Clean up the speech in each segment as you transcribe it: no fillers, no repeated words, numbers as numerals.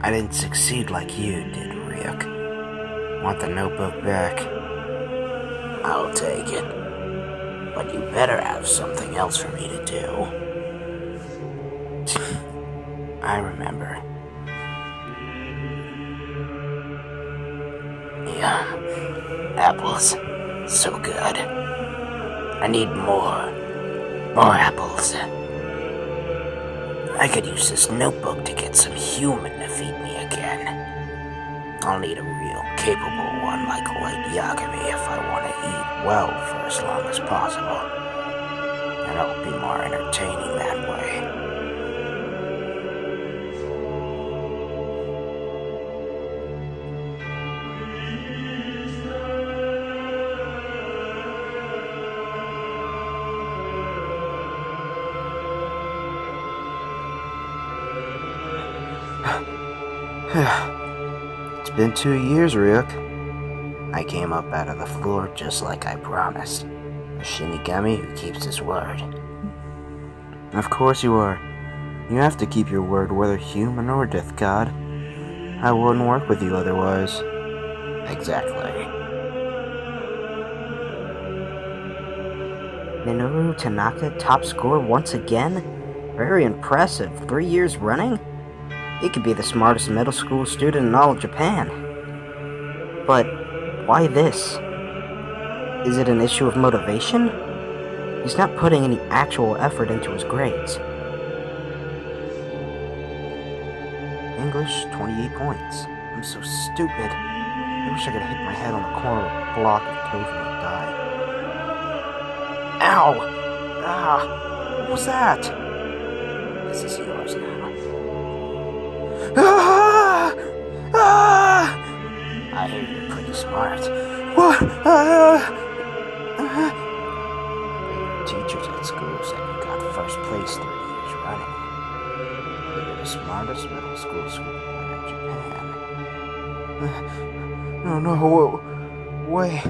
I didn't succeed like you did, Ryuk. Want the notebook back? I'll take it. But you better have something else for me to do. I remember. Yeah, apples. So good. I need more. More apples. I could use this notebook to get some human to feed me again. I'll need a real capable one like Light Yagami if I want to eat well for as long as possible. And it'll be more entertaining that way. It's been 2 years, Ryuk. I came up out of the floor just like I promised. A Shinigami who keeps his word. Of course you are. You have to keep your word, whether human or death god. I wouldn't work with you otherwise. Exactly. Minoru Tanaka top score once again? Very impressive. 3 years running? He could be the smartest middle school student in all of Japan. But why this? Is it an issue of motivation? He's not putting any actual effort into his grades. English, 28 points. I'm so stupid. I wish I could hit my head on the corner of a block of tofu and die. Ow! Ah! What was that? This is yours now. Ah! Ah! I hear you're pretty smart. What? Your teachers at school said you got first place 3 years running. You're the smartest middle school student in Japan. No, wait.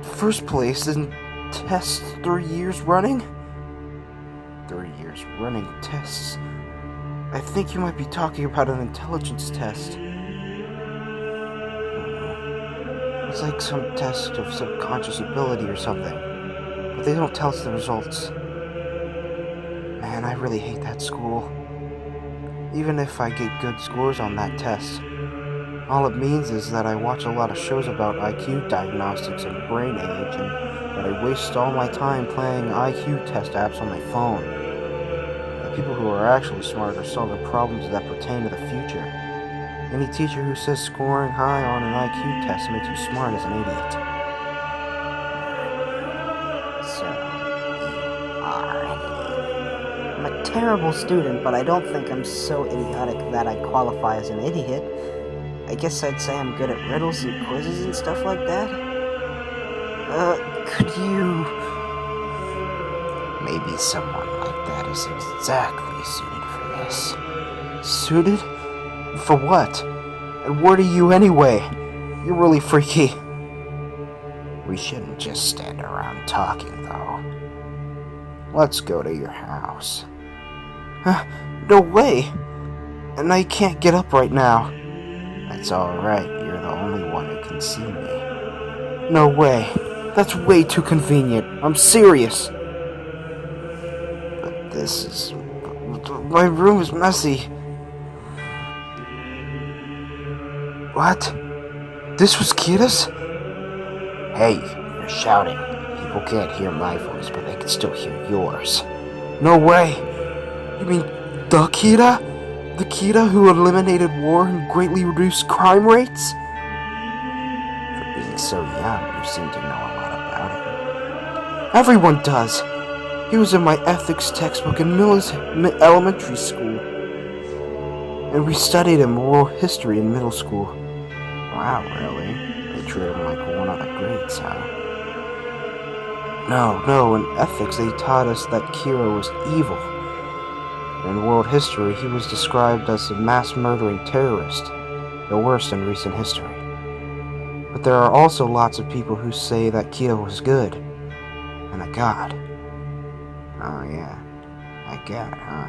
First place in tests 3 years running? 3 years running tests? I think you might be talking about an intelligence test. It's like some test of subconscious ability or something. But they don't tell us the results. Man, I really hate that school. Even if I get good scores on that test, all it means is that I watch a lot of shows about IQ diagnostics and brain age, and that I waste all my time playing IQ test apps on my phone. The people who are actually smart are solving problems that pertain to the future. Any teacher who says scoring high on an IQ test makes you smart is an idiot. So, you are an idiot. I'm a terrible student, but I don't think I'm so idiotic that I qualify as an idiot. I guess I'd say I'm good at riddles and quizzes and stuff like that. Could you... Maybe someone like that is exactly suited for this. Suited? For what? And what are you anyway? You're really freaky. We shouldn't just stand around talking, though. Let's go to your house. No way! And I can't get up right now. That's alright, you're the only one who can see me. No way. That's way too convenient. I'm serious. But this is... My room is messy. What? This was Kira's? Hey, you're shouting. People can't hear my voice, but they can still hear yours. No way! You mean the Kira? The Kira who eliminated war and greatly reduced crime rates? For being so young, you seem to know a lot about him. Everyone does! He was in my ethics textbook in elementary school. And we studied him world history in middle school. Wow, really? They treat him like one of the greats, huh? No, in ethics they taught us that Kira was evil. In world history, he was described as a mass-murdering terrorist, the worst in recent history. But there are also lots of people who say that Kira was good, and a god. Oh yeah, a god, huh?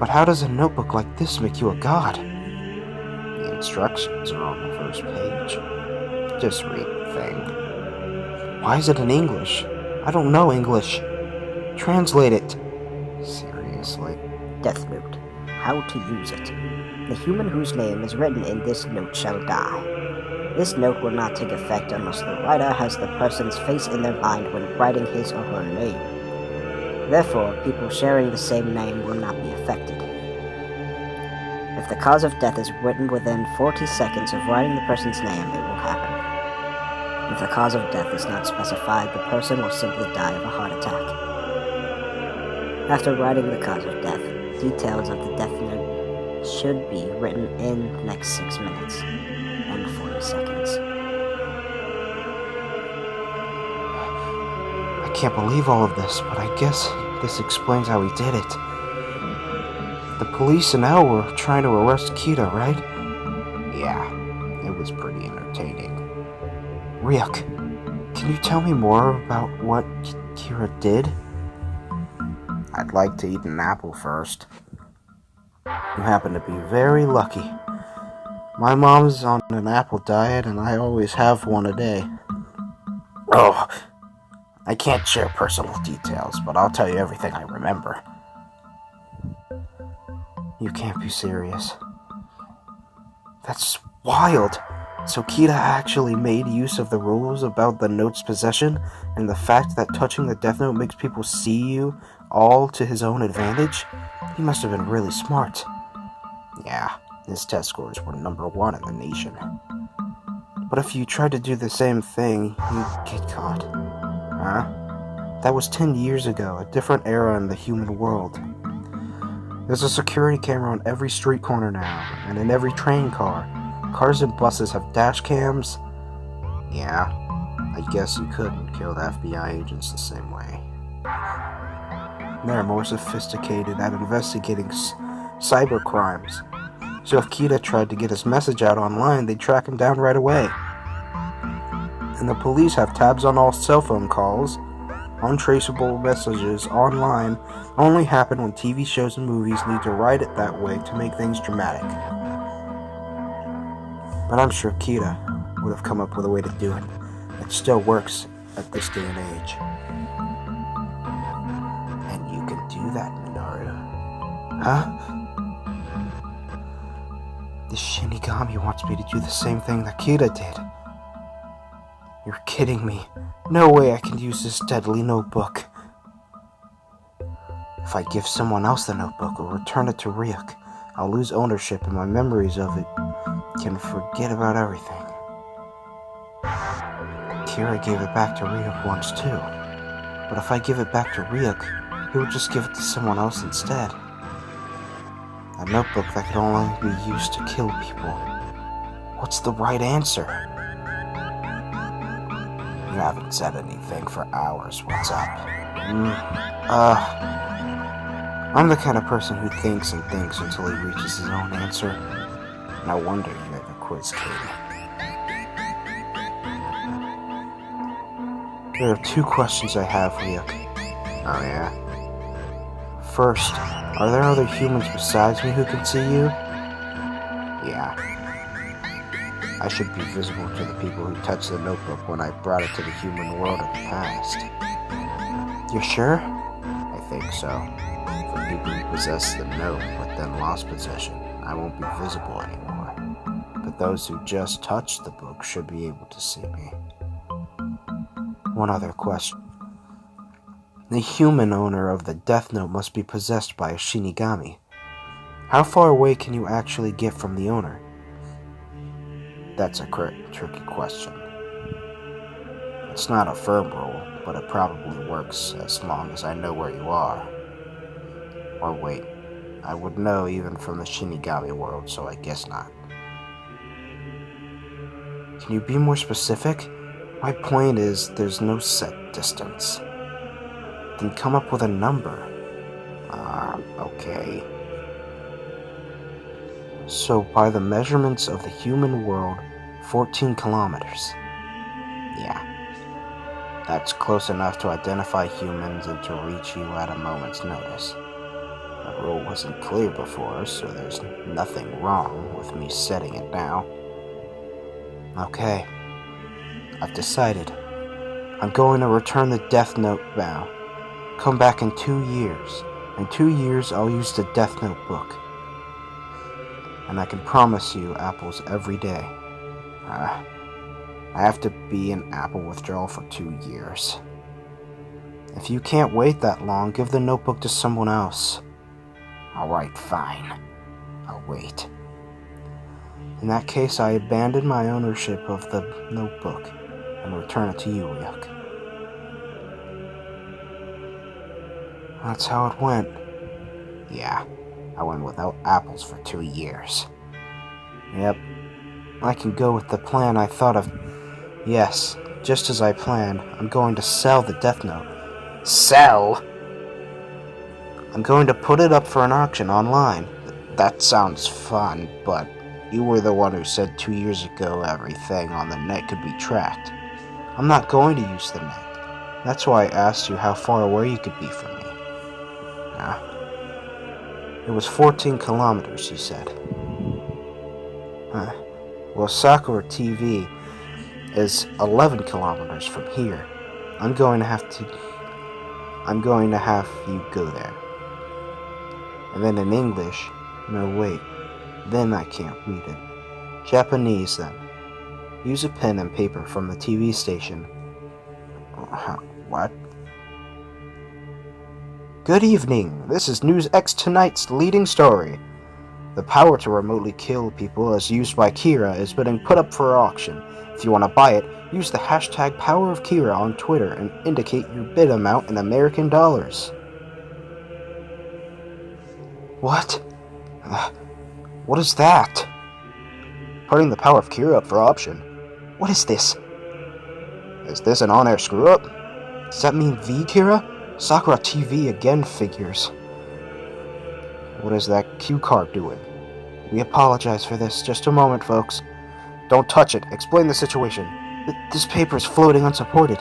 But how does a notebook like this make you a god? The instructions are on the first page. Just read the thing. Why is it in English? I don't know English. Translate it. Seriously? Death Note. How to use it. The human whose name is written in this note shall die. This note will not take effect unless the writer has the person's face in their mind when writing his or her name. Therefore, people sharing the same name will not be affected. If the cause of death is written within 40 seconds of writing the person's name, it will happen. If the cause of death is not specified, the person will simply die of a heart attack. After writing the cause of death, details of the death note should be written in the next 6 minutes and 40 seconds. I can't believe all of this, but I guess this explains how he did it. The police and L were trying to arrest Kita, right? Yeah, it was pretty entertaining. Ryuk, can you tell me more about what Kira did? I'd like to eat an apple first. You happen to be very lucky. My mom's on an apple diet, and I always have one a day. Oh, I can't share personal details, but I'll tell you everything I remember. You can't be serious. That's wild. So Kita actually made use of the rules about the note's possession and the fact that touching the Death Note makes people see you all to his own advantage? He must have been really smart. Yeah, his test scores were number 1 in the nation. But if you tried to do the same thing, you'd get caught. Huh? That was 10 years ago, a different era in the human world. There's a security camera on every street corner now, and in every train car. Cars and buses have dash cams. Yeah, I guess you couldn't kill the FBI agents the same way. They're more sophisticated at investigating cyber crimes. So if Kita tried to get his message out online, they'd track him down right away. And the police have tabs on all cell phone calls. Untraceable messages online only happen when TV shows and movies need to write it that way to make things dramatic. But I'm sure Kita would have come up with a way to do it. It still works at this day and age. And you can do that, Minoru. Huh? The Shinigami wants me to do the same thing that Kita did. You're kidding me. No way I can use this deadly notebook. If I give someone else the notebook or return it to Ryuk, I'll lose ownership and my memories of it can forget about everything. Kira gave it back to Ryuk once too. But if I give it back to Ryuk, he will just give it to someone else instead. A notebook that could only be used to kill people. What's the right answer? You haven't said anything for hours. What's up? I'm the kind of person who thinks and thinks until he reaches his own answer. No wonder you have a quiz, Katie. There are 2 questions I have for you. Oh, yeah? First, are there other humans besides me who can see you? Yeah. I should be visible to the people who touched the notebook when I brought it to the human world in the past. You're sure? I think so. For people who possess the note but then lost possession, I won't be visible anymore. But those who just touched the book should be able to see me. One other question. The human owner of the Death Note must be possessed by a Shinigami. How far away can you actually get from the owner? That's a tricky question. It's not a firm rule, but it probably works as long as I know where you are. Or wait, I would know even from the Shinigami world, so I guess not. Can you be more specific? My point is, there's no set distance. Then come up with a number. Okay. So, by the measurements of the human world, 14 kilometers. Yeah. That's close enough to identify humans and to reach you at a moment's notice. The rule wasn't clear before, so there's nothing wrong with me setting it now. Okay, I've decided. I'm going to return the Death Note now. Come back in 2 years. In 2 years, I'll use the Death Note book. And I can promise you apples every day. I have to be in apple withdrawal for 2 years. If you can't wait that long, give the notebook to someone else. Alright, fine. I'll wait. In that case, I abandon my ownership of the notebook and return it to you, Ryuk. That's how it went. Yeah, I went without apples for 2 years. Yep, I can go with the plan I thought of. Yes, just as I planned, I'm going to sell the Death Note. Sell? I'm going to put it up for an auction online. That sounds fun, but you were the one who said 2 years ago everything on the net could be tracked. I'm not going to use the net. That's why I asked you how far away you could be from me. It was 14 kilometers, you said. Well, Sakura TV is 11 kilometers from here. I'm going to have you go there. And then in English, no wait, then I can't read it. Japanese then. Use a pen and paper from the TV station. What? Good evening, this is News X Tonight's leading story. The power to remotely kill people as used by Kira is being put up for auction. If you want to buy it, use the hashtag #PowerOfKira on Twitter and indicate your bid amount in American dollars. What? What is that? Putting the power of Kira up for auction. What is this? Is this an on-air screw-up? Does that mean the Kira? Sakura TV again figures. What is that cue card doing? We apologize for this. Just a moment, folks. Don't touch it. Explain the situation. This paper is floating unsupported.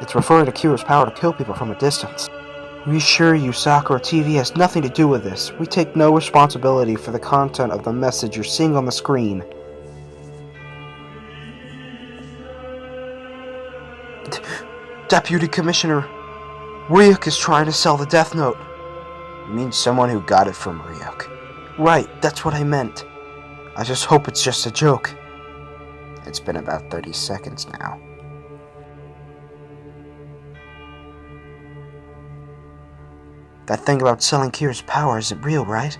It's referring to Kira's power to kill people from a distance. We assure you Sakura TV has nothing to do with this. We take no responsibility for the content of the message you're seeing on the screen. Deputy Commissioner, Ryuk is trying to sell the Death Note. You mean someone who got it from Ryuk? Right, that's what I meant. I just hope it's just a joke. It's been about 30 seconds now. That thing about selling Kira's power isn't real, right?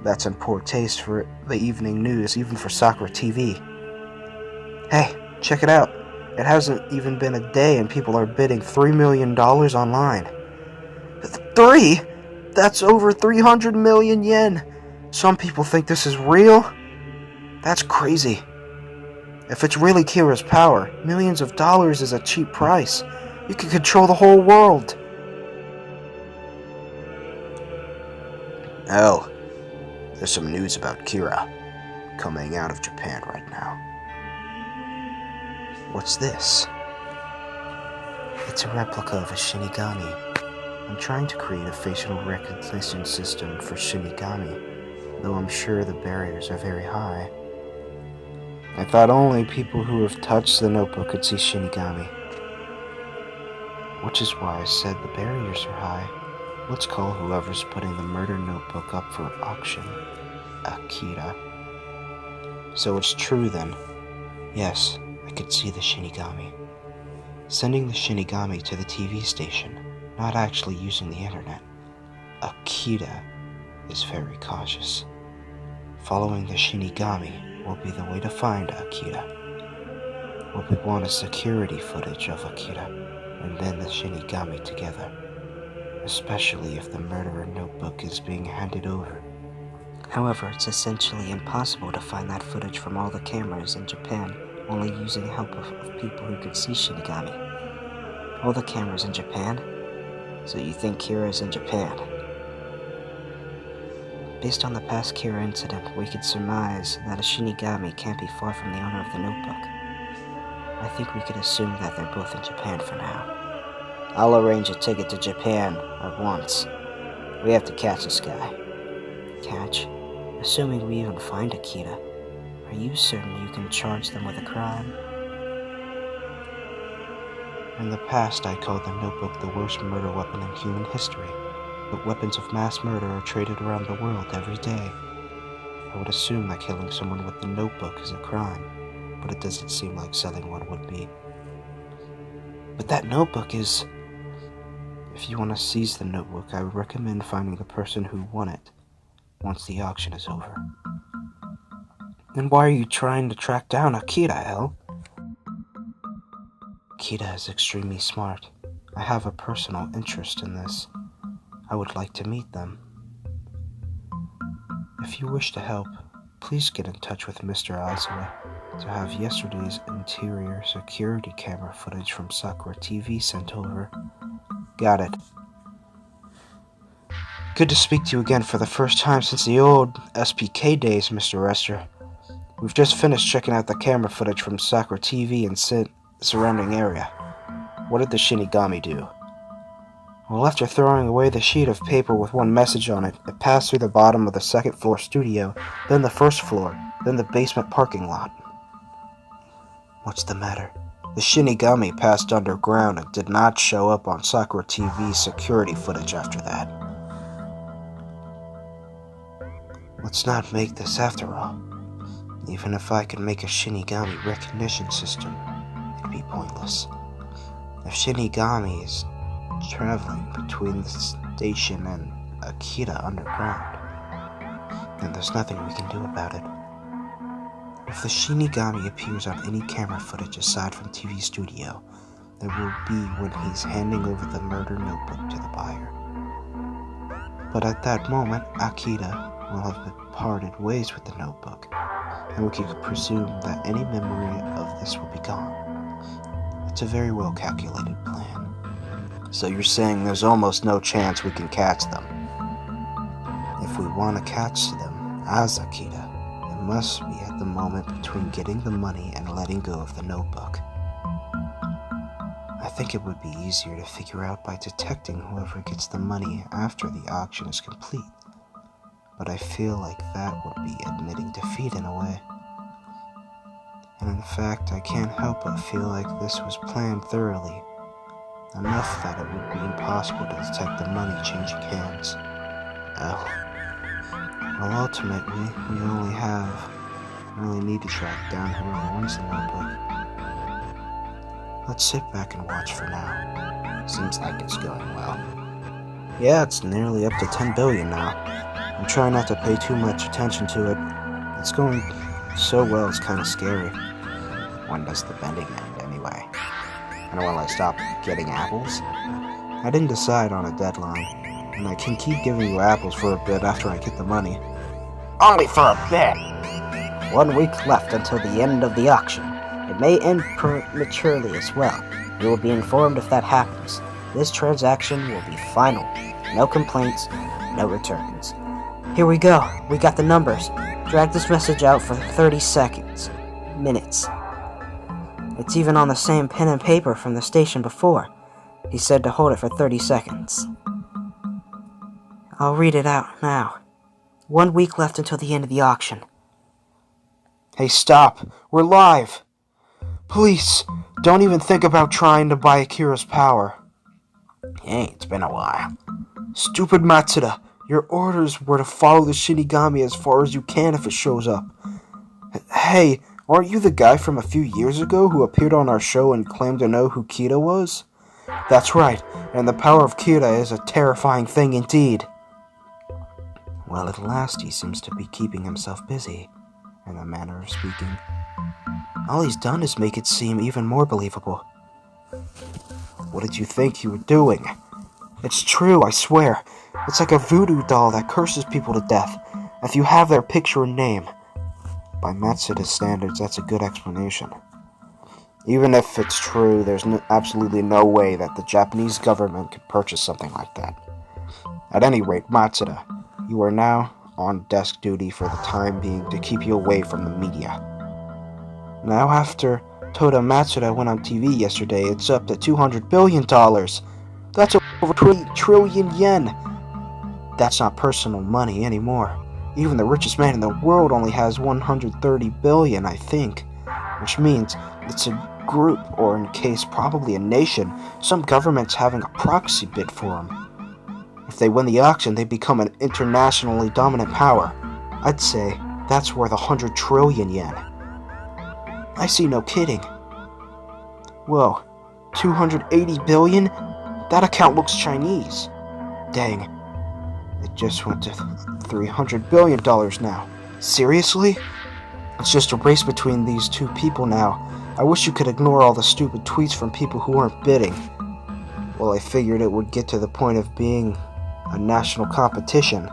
That's in poor taste for the evening news, even for Sakura TV. Hey, check it out. It hasn't even been a day and people are bidding $3 million online. 3? That's over 300 million yen. Some people think this is real. That's crazy. If it's really Kira's power, millions of dollars is a cheap price. You can control the whole world. Oh, there's some news about Kira coming out of Japan right now. What's this? It's a replica of a Shinigami. I'm trying to create a facial recognition system for Shinigami, though I'm sure the barriers are very high. I thought only people who have touched the notebook could see Shinigami. Which is why I said the barriers are high. Let's call whoever's putting the murder notebook up for auction Akira. So it's true then. Yes, I could see the Shinigami. Sending the Shinigami to the TV station, not actually using the internet. Akira is very cautious. Following the Shinigami will be the way to find Akira. What we want is security footage of Akira, and then the Shinigami together. Especially if the murderer notebook is being handed over. However, it's essentially impossible to find that footage from all the cameras in Japan, only using the help of people who could see Shinigami. All the cameras in Japan? So you think Kira is in Japan? Based on the past Kira incident, we could surmise that a Shinigami can't be far from the owner of the notebook. I think we could assume that they're both in Japan for now. I'll arrange a ticket to Japan at once. We have to catch this guy. Catch? Assuming we even find Akita, are you certain you can charge them with a crime? In the past, I called the Notebook the worst murder weapon in human history, but weapons of mass murder are traded around the world every day. I would assume that killing someone with the Notebook is a crime, but it doesn't seem like selling one would be. But that notebook is... If you want to seize the notebook, I would recommend finding the person who won it once the auction is over. Then why are you trying to track down Akita, El? Akita is extremely smart. I have a personal interest in this. I would like to meet them. If you wish to help, please get in touch with Mr. Aizawa to have yesterday's interior security camera footage from Sakura TV sent over. Got it. Good to speak to you again for the first time since the old SPK days, Mr. Rester. We've just finished checking out the camera footage from Sakura TV and surrounding area. What did the Shinigami do? Well, after throwing away the sheet of paper with one message on it, it passed through the bottom of the second floor studio, then the first floor, then the basement parking lot. What's the matter? The Shinigami passed underground and did not show up on Sakura TV's security footage after that. Let's not make this after all. Even if I could make a Shinigami recognition system, it'd be pointless. If Shinigami is traveling between the station and Akita underground, then there's nothing we can do about it. If the Shinigami appears on any camera footage aside from TV studio, it will be when he's handing over the murder notebook to the buyer. But at that moment, Akita will have parted ways with the notebook, and we can presume that any memory of this will be gone. It's a very well calculated plan. So you're saying there's almost no chance we can catch them? If we want to catch them as Akita, it must be at the moment between getting the money and letting go of the notebook. I think it would be easier to figure out by detecting whoever gets the money after the auction is complete. But I feel like that would be admitting defeat in a way. And in fact, I can't help but feel like this was planned thoroughly. Enough that it would be impossible to detect the money changing hands. Well, ultimately, we only need to track down whoever owns the notebook. Let's sit back and watch for now. Seems like it's going well. Yeah, it's nearly up to 10 billion now. I'm trying not to pay too much attention to it. It's going so well, it's kind of scary. When does the bending end, anyway? And will I stop getting apples? I didn't decide on a deadline, and I can keep giving you apples for a bit after I get the money. Only for a bit! 1 week left until the end of the auction. It may end prematurely as well. You will be informed if that happens. This transaction will be final. No complaints, no returns. Here we go. We got the numbers. Drag this message out for 30 seconds. Minutes. It's even on the same pen and paper from the station before. He said to hold it for 30 seconds. I'll read it out now. 1 week left until the end of the auction. Hey, stop! We're live! Please, don't even think about trying to buy Akira's power. Hey, it's been a while. Stupid Matsuda, your orders were to follow the Shinigami as far as you can if it shows up. Hey, aren't you the guy from a few years ago who appeared on our show and claimed to know who Kita was? That's right, and the power of Kita is a terrifying thing indeed. Well, at last he seems to be keeping himself busy, in a manner of speaking. All he's done is make it seem even more believable. What did you think you were doing? It's true, I swear. It's like a voodoo doll that curses people to death, if you have their picture and name. By Matsuda's standards, that's a good explanation. Even if it's true, there's absolutely no way that the Japanese government could purchase something like that. At any rate, Matsuda, you are now on desk duty for the time being to keep you away from the media. Now, after Toda Matsuda went on TV yesterday, it's up to $200 billion. That's over 20 trillion yen. that's not personal money anymore. Even the richest man in the world only has 130 billion, I think. Which means it's a group, or in case probably a nation, some government's having a proxy bid for him. If they win the auction, they become an internationally dominant power. I'd say that's worth 100 trillion yen. I see no kidding. Whoa, 280 billion? That account looks Chinese. Dang, it just went to $300 billion now. Seriously? It's just a race between these two people now. I wish you could ignore all the stupid tweets from people who aren't bidding. Well, I figured it would get to the point of being a national competition.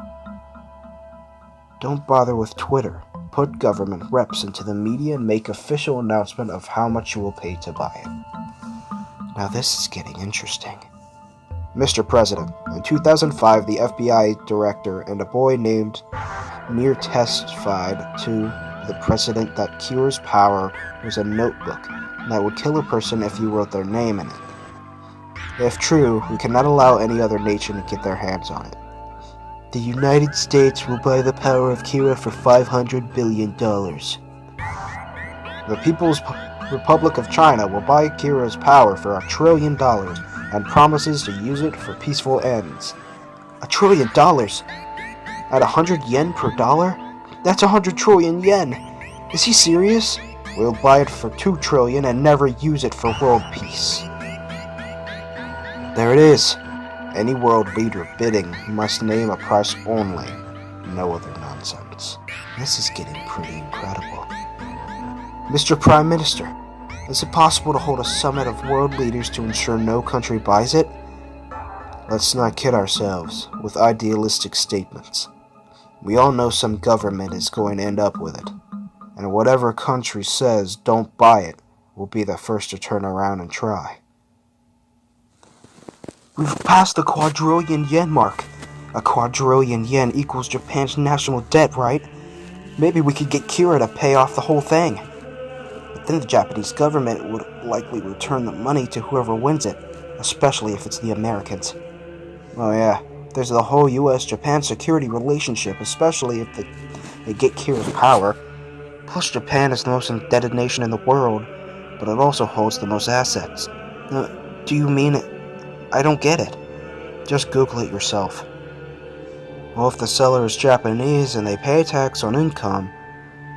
Don't bother with Twitter. Put government reps into the media and make official announcement of how much you will pay to buy it. Now this is getting interesting. Mr. President, in 2005, the FBI director and a boy named Mir testified to the president that Kira's power was a notebook that would kill a person if you wrote their name in it. If true, we cannot allow any other nation to get their hands on it. The United States will buy the power of Kira for $500 billion. The People's Republic of China will buy Kira's power for $1 trillion and promises to use it for peaceful ends. $1 trillion? At 100 yen per dollar? That's 100 trillion yen! Is he serious? We'll buy it for 2 trillion and never use it for world peace. There it is. Any world leader bidding must name a price only. No other nonsense. This is getting pretty incredible. Mr. Prime Minister, is it possible to hold a summit of world leaders to ensure no country buys it? Let's not kid ourselves with idealistic statements. We all know some government is going to end up with it, and whatever country says don't buy it will be the first to turn around and try. We've passed the quadrillion yen mark. A quadrillion yen equals Japan's national debt, right? Maybe we could get Kira to pay off the whole thing. But then the Japanese government would likely return the money to whoever wins it, especially if it's the Americans. Oh yeah, there's the whole US-Japan security relationship, especially if they get Kira's power. Plus Japan is the most indebted nation in the world, but it also holds the most assets. Do you mean it? I don't get it. Just Google it yourself. Well, if the seller is Japanese and they pay tax on income,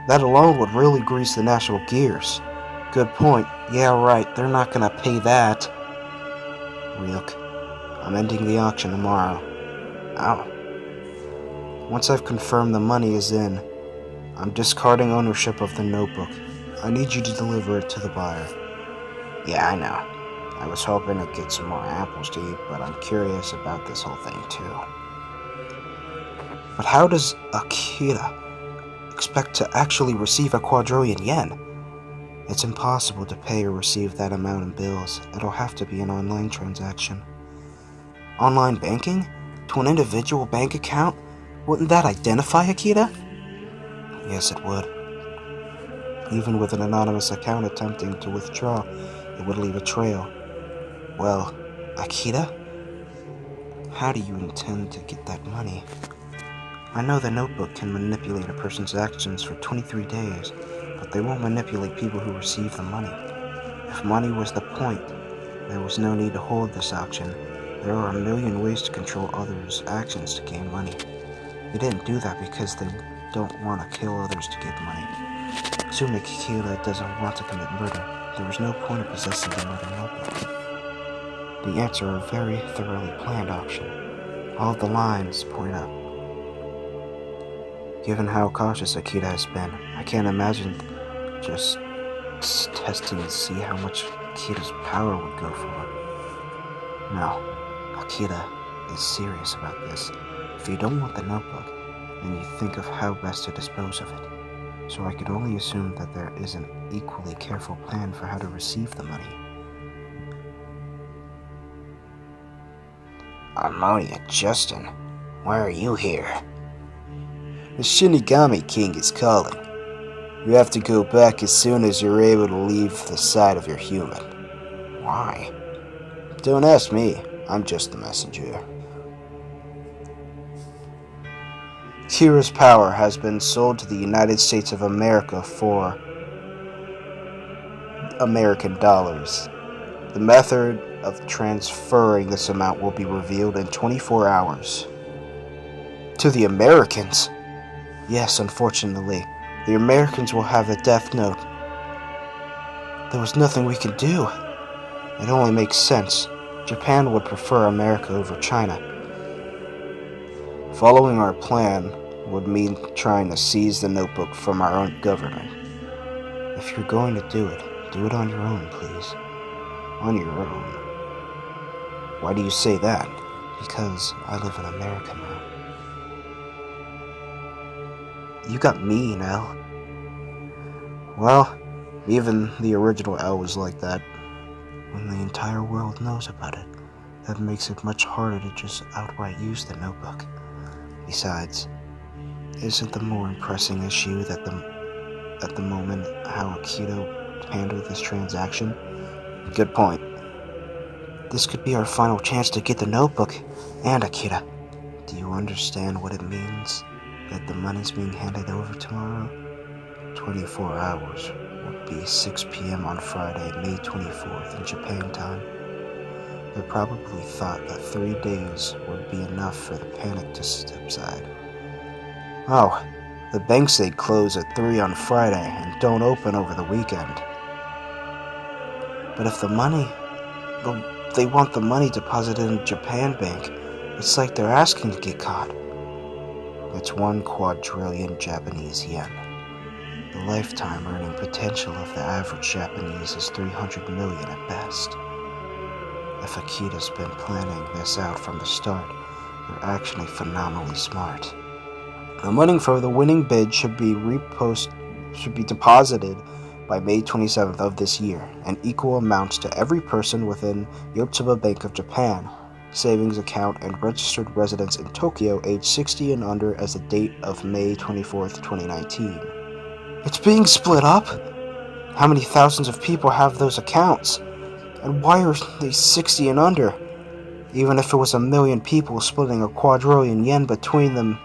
that alone would really grease the national gears. Good point. Yeah, right, they're not gonna pay that. Ryuk, I'm ending the auction tomorrow. Ow. Once I've confirmed the money is in, I'm discarding ownership of the notebook. I need you to deliver it to the buyer. Yeah, I know. I was hoping to get some more apples to eat, but I'm curious about this whole thing too. But how does Akira expect to actually receive a quadrillion yen? It's impossible to pay or receive that amount in bills. It'll have to be an online transaction. Online banking? To an individual bank account? Wouldn't that identify Akira? Yes, it would. Even with an anonymous account attempting to withdraw, it would leave a trail. Well, Akira? How do you intend to get that money? I know the notebook can manipulate a person's actions for 23 days, but they won't manipulate people who receive the money. If money was the point, there was no need to hold this auction. There are a million ways to control others' actions to gain money. They didn't do that because they don't want to kill others to get money. Assuming Akira doesn't want to commit murder, there was no point of possessing the murder notebook. The answer a very thoroughly planned auction. All of the lines point up. Given how cautious Akira has been, I can't imagine just testing to see how much Akira's power would go for. No, Akira is serious about this. If you don't want the notebook, then you think of how best to dispose of it. So I could only assume that there is an equally careful plan for how to receive the money. Harmonia, Justin, why are you here? The Shinigami King is calling. You have to go back as soon as you're able to leave the side of your human. Why? Don't ask me. I'm just the messenger. Kira's power has been sold to the United States of America for American dollars. The method of transferring this amount will be revealed in 24 hours. To the Americans? Yes, unfortunately. The Americans will have the death note. There was nothing we could do. It only makes sense. Japan would prefer America over China. Following our plan would mean trying to seize the notebook from our own government. If you're going to do it on your own, please. On your own. Why do you say that? Because I live in America now. You got mean, L. Well, even the original L was like that. When the entire world knows about it, that makes it much harder to just outright use the notebook. Besides, isn't the more impressing issue that at the moment how Akito handled this transaction? Good point. This could be our final chance to get the notebook and Akira. Do you understand what it means that the money's being handed over tomorrow? 24 hours would be 6 p.m. on Friday, May 24th in Japan time. They probably thought that 3 days would be enough for the panic to subside. Oh, the banks they close at 3 on Friday and don't open over the weekend. But if they want the money deposited in Japan Bank, it's like they're asking to get caught. It's 1 quadrillion Japanese yen. The lifetime earning potential of the average Japanese is 300 million at best. If Akita's been planning this out from the start, they're actually phenomenally smart. The money for the winning bid should be deposited by May 27th of this year, and equal amounts to every person within Yotsuba Bank of Japan savings account and registered residents in Tokyo aged 60 and under as the date of May 24th, 2019. It's being split up? How many thousands of people have those accounts? And why are they 60 and under? Even if it was 1 million people, splitting a quadrillion yen between them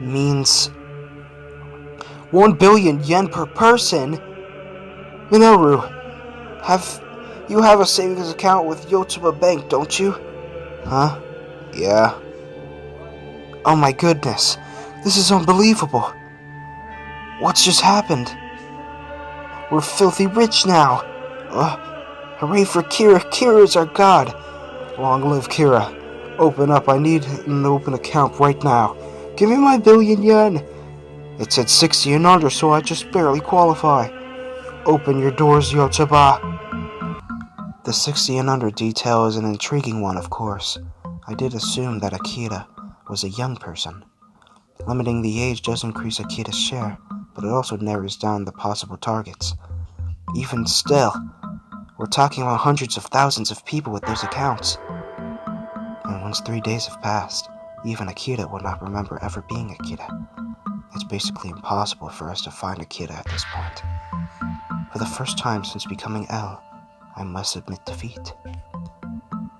means 1 billion yen per person. Minoru, you have a savings account with Yotsuba Bank, don't you? Huh? Yeah. Oh my goodness, this is unbelievable. What's just happened? We're filthy rich now. Hooray for Kira. Kira's our god. Long live Kira. Open up. I need an open account right now. Give me my 1 billion yen. It said 60 and under, so I just barely qualify. Open your doors, Yotsuba. The 60 and under detail is an intriguing one, of course. I did assume that Akira was a young person. Limiting the age does increase Akira's share, but it also narrows down the possible targets. Even still, we're talking about hundreds of thousands of people with those accounts. And once 3 days have passed, even Akira will not remember ever being Akira. It's basically impossible for us to find Akira at this point. For the first time since becoming L, I must admit defeat.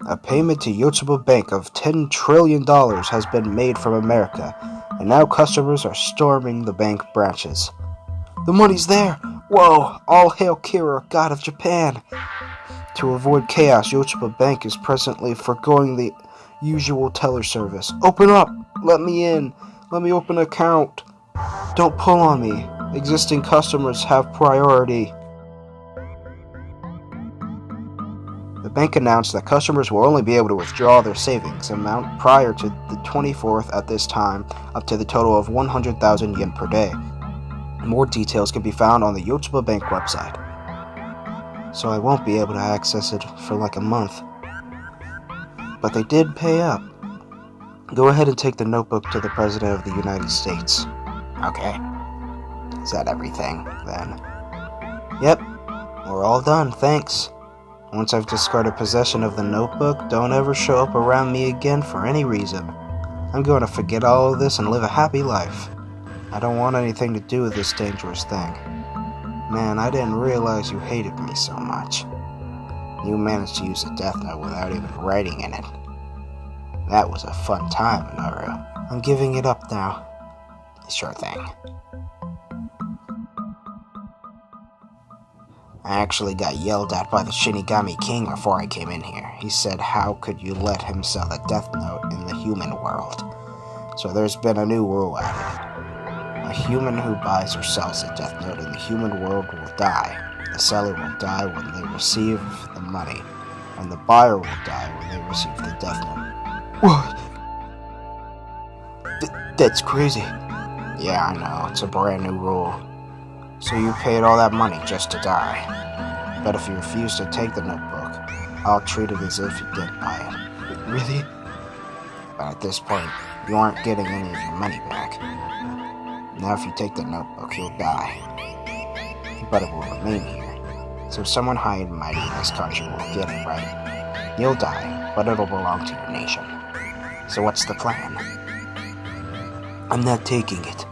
A payment to Yotsuba Bank of $10 trillion has been made from America, and now customers are storming the bank branches. The money's there! Whoa! All hail Kira, god of Japan! To avoid chaos, Yotsuba Bank is presently foregoing the usual teller service. Open up! Let me in! Let me open an account! Don't pull on me. Existing customers have priority. The bank announced that customers will only be able to withdraw their savings amount prior to the 24th at this time, up to the total of 100,000 yen per day. More details can be found on the Yotsuba Bank website. So I won't be able to access it for like a month. But they did pay up. Go ahead and take the notebook to the President of the United States. Okay. Is that everything, then? Yep. We're all done, thanks. Once I've discarded possession of the notebook, don't ever show up around me again for any reason. I'm going to forget all of this and live a happy life. I don't want anything to do with this dangerous thing. Man, I didn't realize you hated me so much. You managed to use a death note without even writing in it. That was a fun time, Minoru. I'm giving it up now. Sure thing. I actually got yelled at by the Shinigami King before I came in here. He said, how could you let him sell a death note in the human world? So there's been a new rule added. A human who buys or sells a death note in the human world will die. The seller will die when they receive the money, and the buyer will die when they receive the death note. What? That's crazy. Yeah, I know. It's a brand new rule. So you paid all that money just to die. But if you refuse to take the notebook, I'll treat it as if you didn't buy it. Really? But at this point, you aren't getting any of your money back. Now if you take the notebook, you'll die. But it will remain here. So someone high and mighty in this country will get it right. You'll die, but it'll belong to your nation. So what's the plan? I'm not taking it.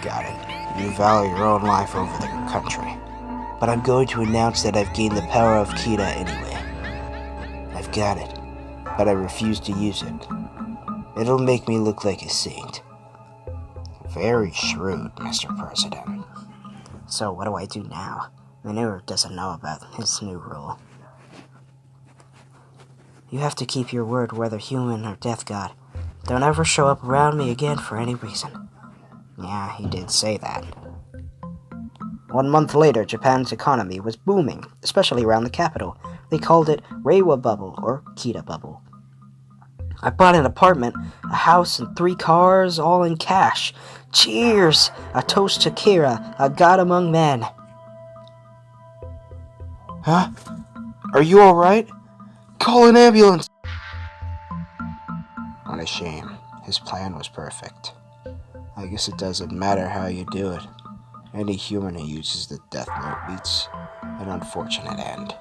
Got it. You value your own life over the country. But I'm going to announce that I've gained the power of Kita anyway. I've got it, but I refuse to use it. It'll make me look like a saint. Very shrewd, Mr. President. So what do I do now? Minoru doesn't know about his new rule. You have to keep your word, whether human or death god. Don't ever show up around me again for any reason. Yeah, he did say that. 1 month later, Japan's economy was booming, especially around the capital. They called it Reiwa Bubble, or Kita Bubble. I bought an apartment, a house, and 3 cars, all in cash. Cheers! A toast to Kira, a god among men. Huh? Are you alright? Call an ambulance! What a shame. His plan was perfect. I guess it doesn't matter how you do it. Any human who uses the death note meets an unfortunate end.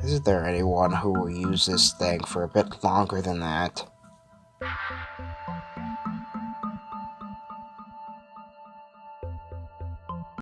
Isn't there anyone who will use this thing for a bit longer than that?